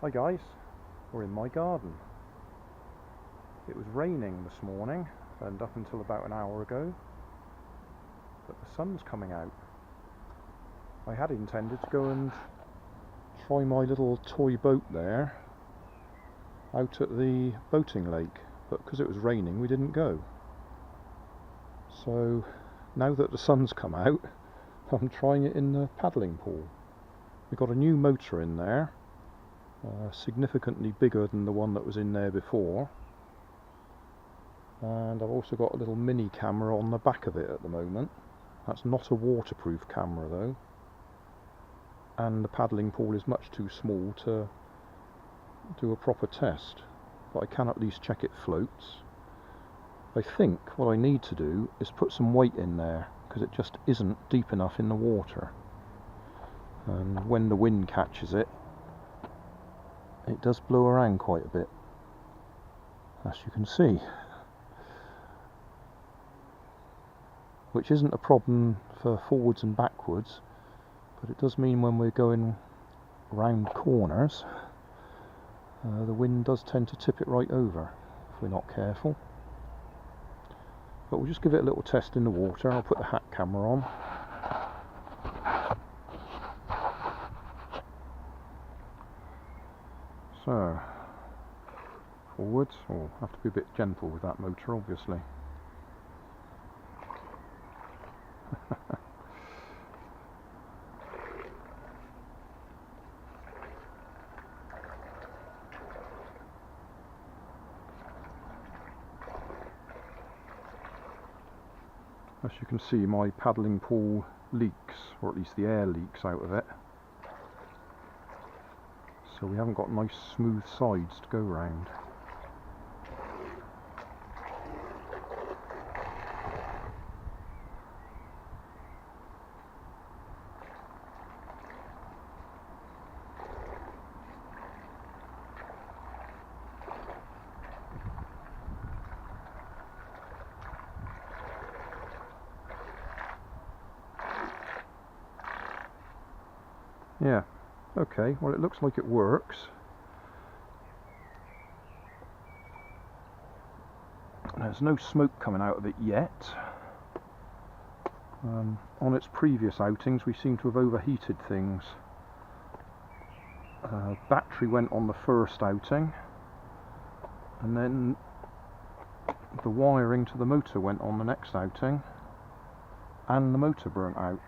Hi guys, we're in my garden. It was raining this morning and up until about an hour ago, but the sun's coming out. I had intended to go and try my little toy boat there out at the boating lake, but because it was raining we didn't go. So now that the sun's come out, I'm trying it in the paddling pool. We've got a new motor in there. Significantly bigger than the one that was in there before, and I've also got a little mini camera on the back of it at the moment. That's not a waterproof camera though, and the paddling pool is much too small to do a proper test, but I can at least check it floats. I think what I need to do is put some weight in there because it just isn't deep enough in the water, and when the wind catches it, it does blow around quite a bit, as you can see, which isn't a problem for forwards and backwards, but it does mean when we're going round corners, the wind does tend to tip it right over if we're not careful. But we'll just give it a little test in the water. I'll put the hat camera on. So, forwards. Oh, have to be a bit gentle with that motor, obviously. As you can see, my paddling pool leaks, or at least the air leaks out of it. So we haven't got nice smooth sides to go round. Yeah. Okay, well it looks like it works. There's no smoke coming out of it yet. On its previous outings we seem to have overheated things. Battery went on the first outing, and then the wiring to the motor went on the next outing, and the motor burnt out.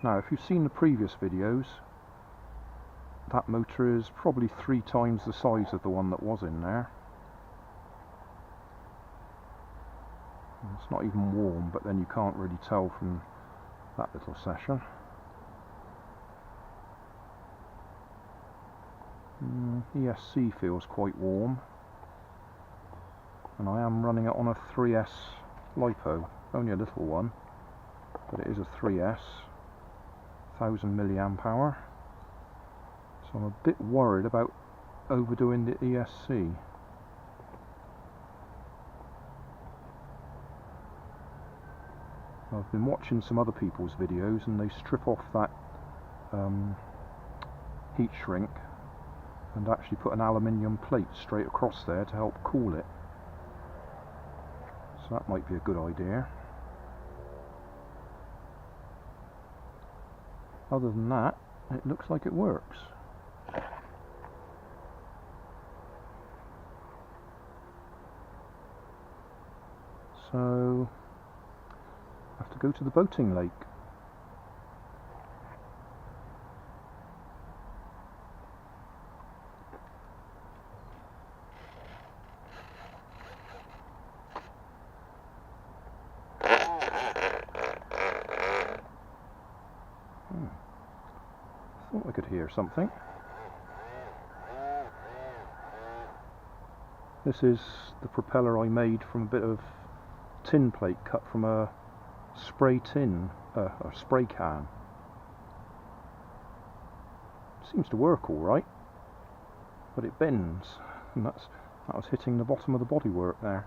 Now if you've seen the previous videos, that motor is probably 3 times the size of the one that was in there. It's not even warm, but then you can't really tell from that little session. ESC feels quite warm, and I am running it on a 3S LiPo, only a little one, but it is a 3S, 1000 milliamp hour. So I'm a bit worried about overdoing the ESC. I've been watching some other people's videos and they strip off that heat shrink and actually put an aluminium plate straight across there to help cool it. So that might be a good idea. Other than that, it looks like it works. So I have to go to the boating lake. Thought I could hear something. This is the propeller I made from a bit of tin plate cut from a spray tin, a spray can. Seems to work all right, but it bends, and that was hitting the bottom of the bodywork there.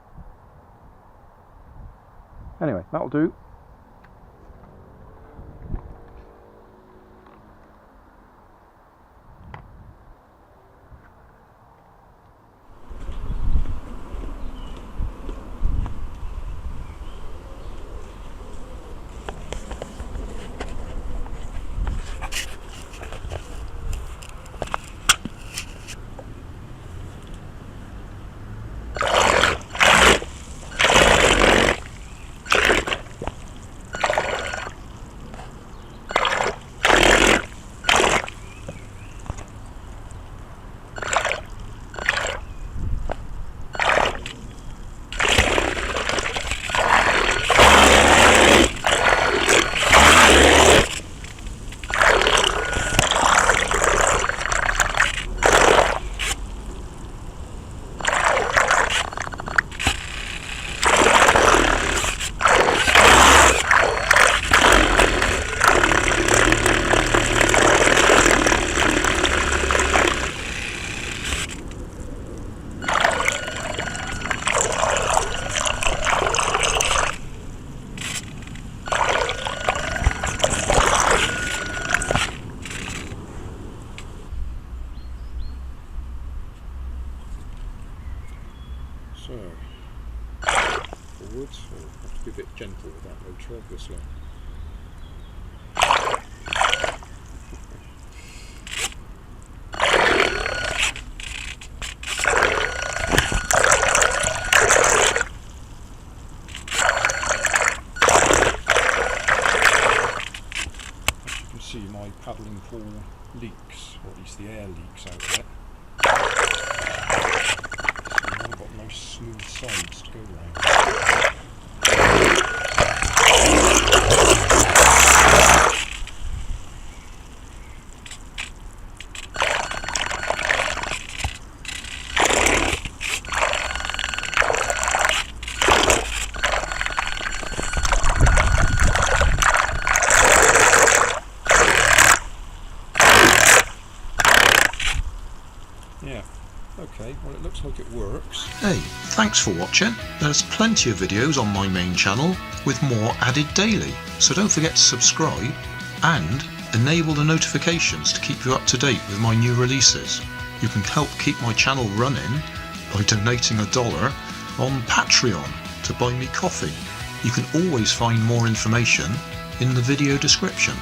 Anyway, that'll do. So, forwards. Oh, have to be a bit gentle with that motor, obviously. See, my paddling pool leaks, or at least the air leaks out of it. So I've got nice smooth sides to go around. Yeah, okay, well it looks like it works. Hey, thanks for watching. There's plenty of videos on my main channel with more added daily, so don't forget to subscribe and enable the notifications to keep you up to date with my new releases. You can help keep my channel running by donating $1 on Patreon to buy me coffee. You can always find more information in the video description.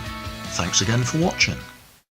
Thanks again for watching.